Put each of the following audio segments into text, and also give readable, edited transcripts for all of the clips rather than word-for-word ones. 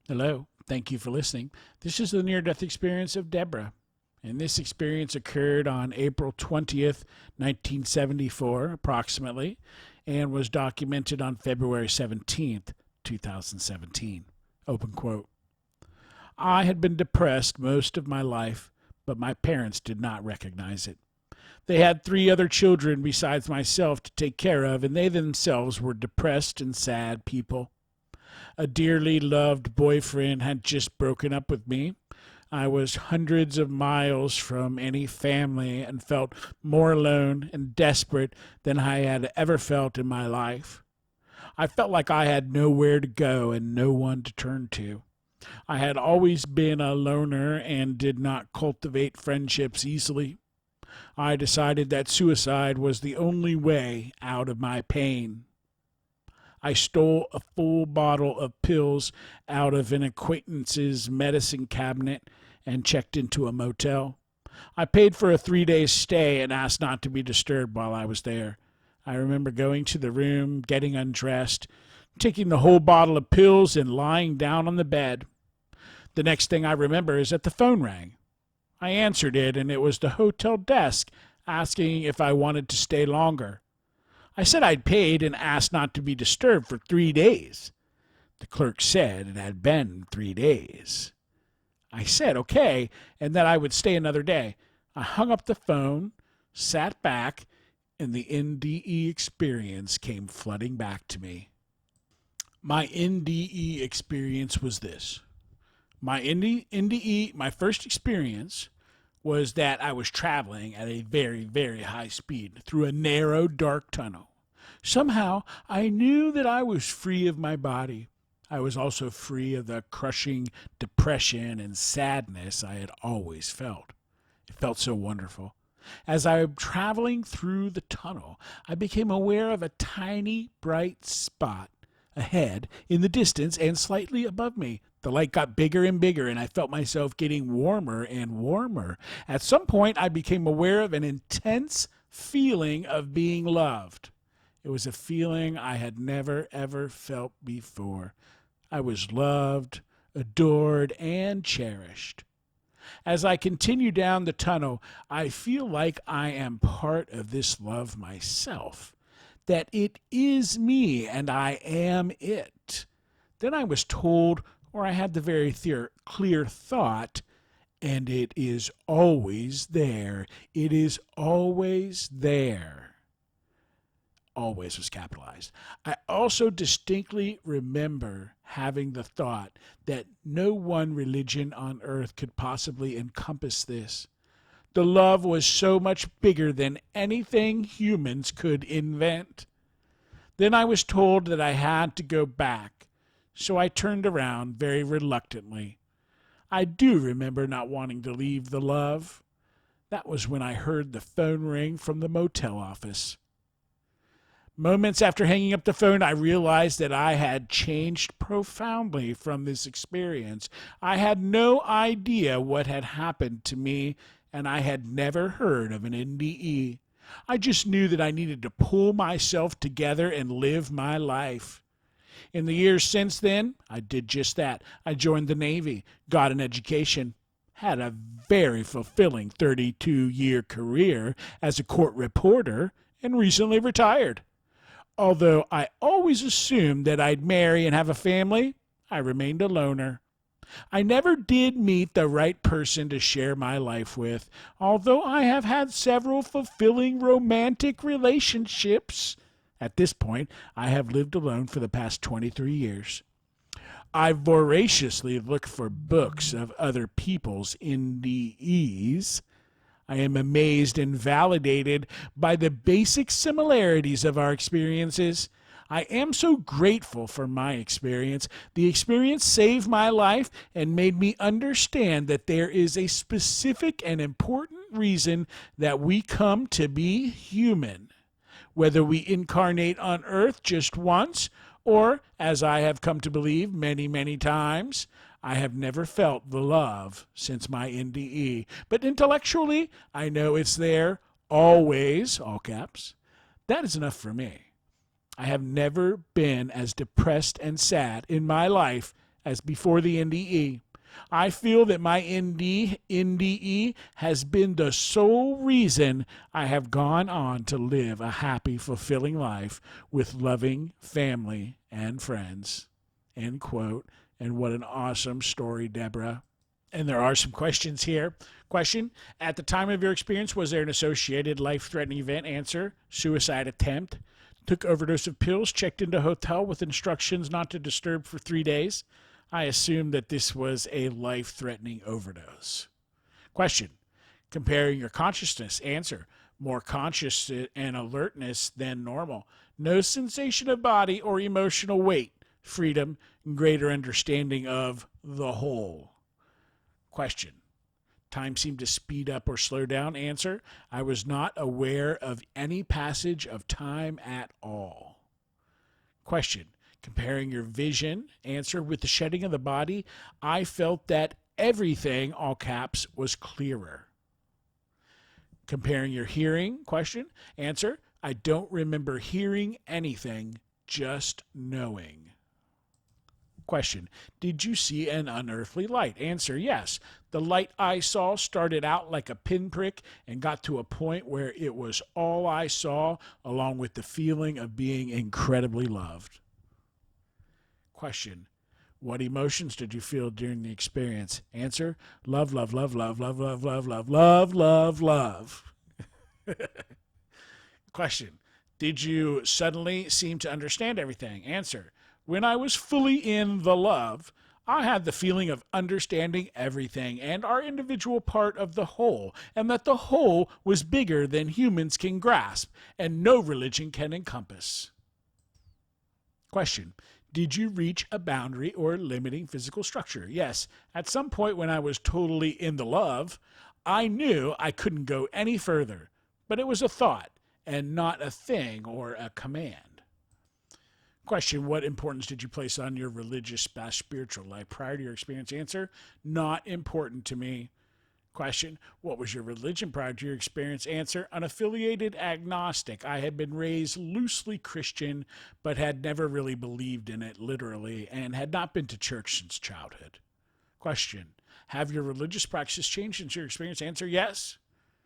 Hello, thank you for listening. This is the near-death experience of Debra, and this experience occurred on April 20th, 1974, approximately, and was documented on February 17th, 2017. Open quote. I had been depressed most of my life, but my parents did not recognize it. They had three other children besides myself to take care of, and they themselves were depressed and sad people. A dearly loved boyfriend had just broken up with me. I was hundreds of miles from any family and felt more alone and desperate than I had ever felt in my life. I felt like I had nowhere to go and no one to turn to. I had always been a loner and did not cultivate friendships easily. I decided that suicide was the only way out of my pain. I stole a full bottle of pills out of an acquaintance's medicine cabinet and checked into a motel. I paid for a 3-day stay and asked not to be disturbed while I was there. I remember going to the room, getting undressed, taking the whole bottle of pills, and lying down on the bed. The next thing I remember is that the phone rang. I answered it, and it was the hotel desk asking if I wanted to stay longer. I said I'd paid and asked not to be disturbed for 3 days. The clerk said it had been 3 days. I said okay, and that I would stay another day. I hung up the phone, sat back, and the MyNDE experience came flooding back to me. My MyNDE experience was this. My first experience was that I was traveling at a very, very high speed through a narrow, dark tunnel. Somehow, I knew that I was free of my body. I was also free of the crushing depression and sadness I had always felt. It felt so wonderful. As I was traveling through the tunnel, I became aware of a tiny, bright spot ahead in the distance and slightly above me. The light got bigger and bigger, and I felt myself getting warmer and warmer. At some point, I became aware of an intense feeling of being loved. It was a feeling I had never, ever felt before. I was loved, adored, and cherished. As I continue down the tunnel, I feel like I am part of this love myself, that it is me and I am it. Then I was told, or I had the very clear thought, and it is always there. It is always there. Always was capitalized. I also distinctly remember having the thought that no one religion on earth could possibly encompass this. The love was so much bigger than anything humans could invent. Then I was told that I had to go back, so I turned around very reluctantly. I do remember not wanting to leave the love. That was when I heard the phone ring from the motel office. Moments after hanging up the phone, I realized that I had changed profoundly from this experience. I had no idea what had happened to me, and I had never heard of an NDE. I just knew that I needed to pull myself together and live my life. In the years since then, I did just that. I joined the Navy, got an education, had a very fulfilling 32-year career as a court reporter, and recently retired. Although I always assumed that I'd marry and have a family, I remained a loner. I never did meet the right person to share my life with, although I have had several fulfilling romantic relationships. At this point, I have lived alone for the past 23 years. I voraciously look for books of other people's NDEs. I am amazed and validated by the basic similarities of our experiences. I am so grateful for my experience. The experience saved my life and made me understand that there is a specific and important reason that we come to be human. Whether we incarnate on earth just once, or, as I have come to believe many, many times, I have never felt the love since my NDE. But intellectually, I know it's there, always, all caps. That is enough for me. I have never been as depressed and sad in my life as before the NDE. I feel that my NDE has been the sole reason I have gone on to live a happy, fulfilling life with loving family and friends. End quote. And what an awesome story, Debra. And there are some questions here. Question: at the time of your experience, was there an associated life-threatening event? Answer: suicide attempt. Took overdose of pills, checked into a hotel with instructions not to disturb for 3 days. I assume that this was a life-threatening overdose. Question: comparing your consciousness. Answer: more conscious and alertness than normal. No sensation of body or emotional weight. Freedom and greater understanding of the whole. Question: time seemed to speed up or slow down. Answer: I was not aware of any passage of time at all. Question: comparing your vision. Answer: with the shedding of the body, I felt that everything, all caps, was clearer. Comparing your hearing. Question: answer: I don't remember hearing anything, just knowing. Question: did you see an unearthly light? Answer: yes. The light I saw started out like a pinprick and got to a point where it was all I saw, along with the feeling of being incredibly loved. Question: what emotions did you feel during the experience? Answer: love, love, love, love, love, love, love, love, love, love, love. Question: did you suddenly seem to understand everything? Answer: when I was fully in the love, I had the feeling of understanding everything and our individual part of the whole, and that the whole was bigger than humans can grasp and no religion can encompass. Question: did you reach a boundary or limiting physical structure? Yes. At some point when I was totally in the love, I knew I couldn't go any further, but it was a thought and not a thing or a command. Question: what importance did you place on your religious/spiritual life prior to your experience? Answer: not important to me. Question: what was your religion prior to your experience? Answer: unaffiliated agnostic. I had been raised loosely Christian, but had never really believed in it literally, and had not been to church since childhood. Question: have your religious practices changed since your experience? Answer: yes.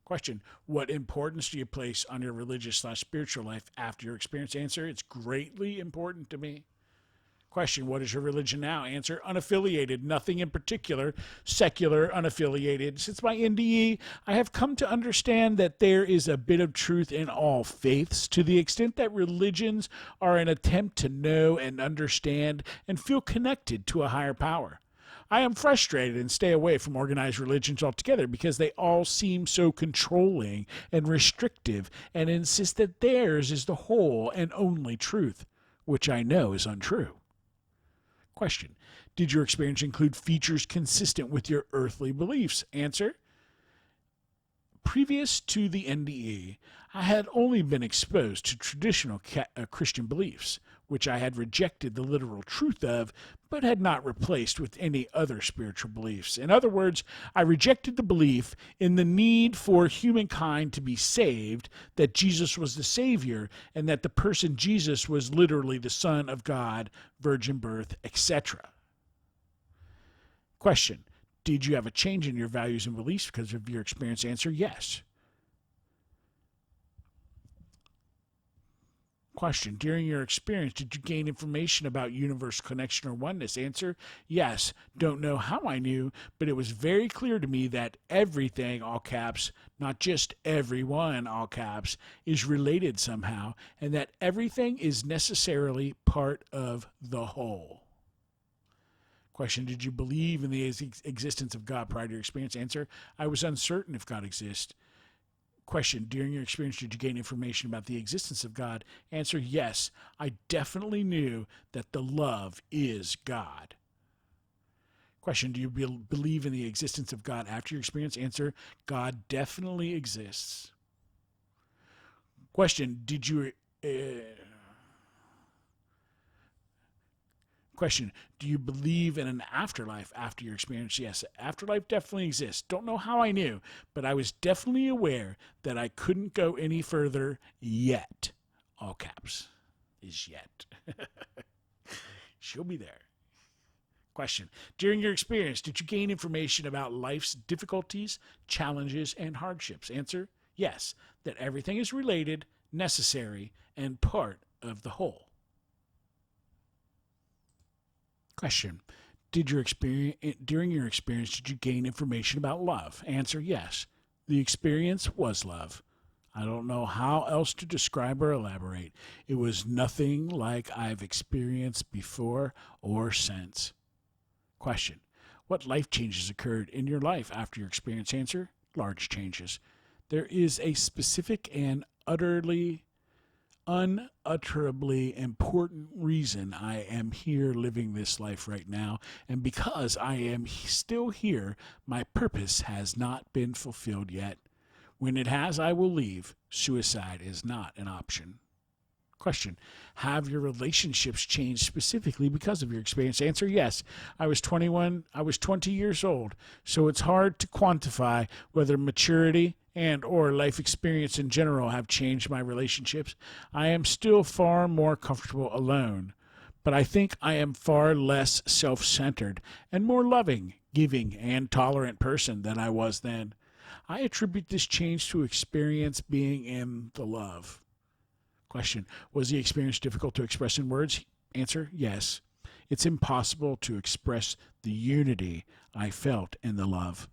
Question: what importance do you place on your religious/spiritual life after your experience? Answer: it's greatly important to me. Question: what is your religion now? Answer: unaffiliated, nothing in particular, secular, unaffiliated. Since my NDE, I have come to understand that there is a bit of truth in all faiths, to the extent that religions are an attempt to know and understand and feel connected to a higher power. I am frustrated and stay away from organized religions altogether because they all seem so controlling and restrictive and insist that theirs is the whole and only truth, which I know is untrue. Question: did your experience include features consistent with your earthly beliefs? Answer: previous to the NDE, I had only been exposed to traditional Christian beliefs, which I had rejected the literal truth of, but had not replaced with any other spiritual beliefs. In other words, I rejected the belief in the need for humankind to be saved, that Jesus was the Savior, and that the person Jesus was literally the Son of God, virgin birth, etc. Question: did you have a change in your values and beliefs because of your experience? Answer: yes. Question: during your experience, did you gain information about universal connection or oneness? Answer: yes. Don't know how I knew, but it was very clear to me that everything, all caps, not just everyone, all caps, is related somehow, and that everything is necessarily part of the whole. Question: did you believe in the existence of God prior to your experience? Answer: I was uncertain if God exists. Question: during your experience, did you gain information about the existence of God? Answer: yes. I definitely knew that the love is God. Question: do you believe in the existence of God after your experience? Answer: God definitely exists. Question: Question: do you believe in an afterlife after your experience? Yes, afterlife definitely exists. Don't know how I knew, but I was definitely aware that I couldn't go any further yet. All caps is yet. She'll be there. Question. During your experience, did you gain information about life's difficulties, challenges, and hardships? Answer. Yes, that everything is related, necessary, and part of the whole. Question. During your experience, did you gain information about love? Answer. Yes. The experience was love. I don't know how else to describe or elaborate. It was nothing like I've experienced before or since. Question. What life changes occurred in your life after your experience? Answer. Large changes. There is a specific and unutterably important reason I am here living this life right now, and because I am still here, my purpose has not been fulfilled yet. When it has, I will leave. Suicide is not an option. Question. Have your relationships changed specifically because of your experience? Answer. Yes. I was 20 years old, so it's hard to quantify whether maturity and or life experience in general have changed my relationships. I am still far more comfortable alone, but I think I am far less self-centered and more loving, giving, and tolerant person than I was then. I attribute this change to experience being in the love. Question. Was the experience difficult to express in words? Answer. Yes. It's impossible to express the unity I felt in the love.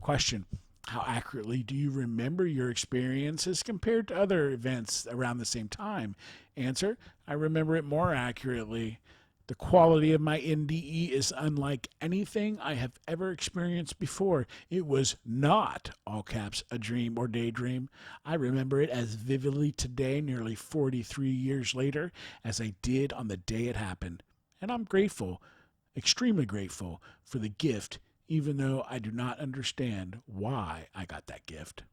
Question. How accurately do you remember your experiences compared to other events around the same time? Answer. I remember it more accurately. The quality of my NDE is unlike anything I have ever experienced before. It was not, all caps, a dream or daydream. I remember it as vividly today, nearly 43 years later, as I did on the day it happened. And I'm grateful, extremely grateful, for the gift, even though I do not understand why I got that gift.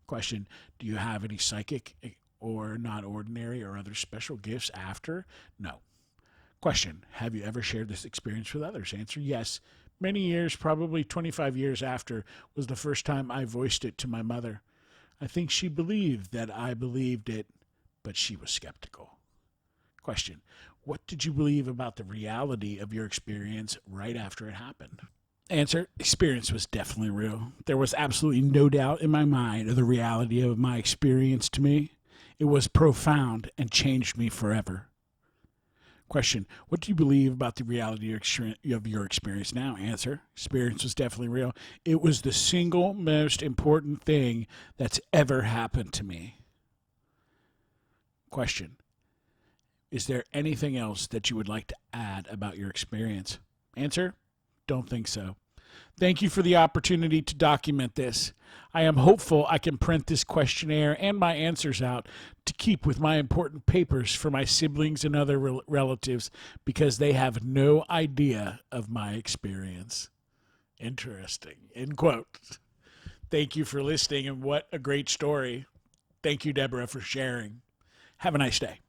Question. Do you have any psychic or non-ordinary or other special gifts after? No. Question. Have you ever shared this experience with others? Answer. Yes. Many years, probably 25 years after, was the first time I voiced it to my mother. I think she believed that I believed it, but she was skeptical. Question. What did you believe about the reality of your experience right after it happened? Answer. Experience was definitely real. There was absolutely no doubt in my mind of the reality of my experience to me. It was profound and changed me forever. Question. What do you believe about the reality of your experience now? Answer. Experience was definitely real. It was the single most important thing that's ever happened to me. Question. Is there anything else that you would like to add about your experience? Answer. Don't think so. Thank you for the opportunity to document this. I am hopeful I can print this questionnaire and my answers out to keep with my important papers for my siblings and other relatives because they have no idea of my experience. Interesting. End quote. Thank you for listening, and what a great story. Thank you, Debra, for sharing. Have a nice day.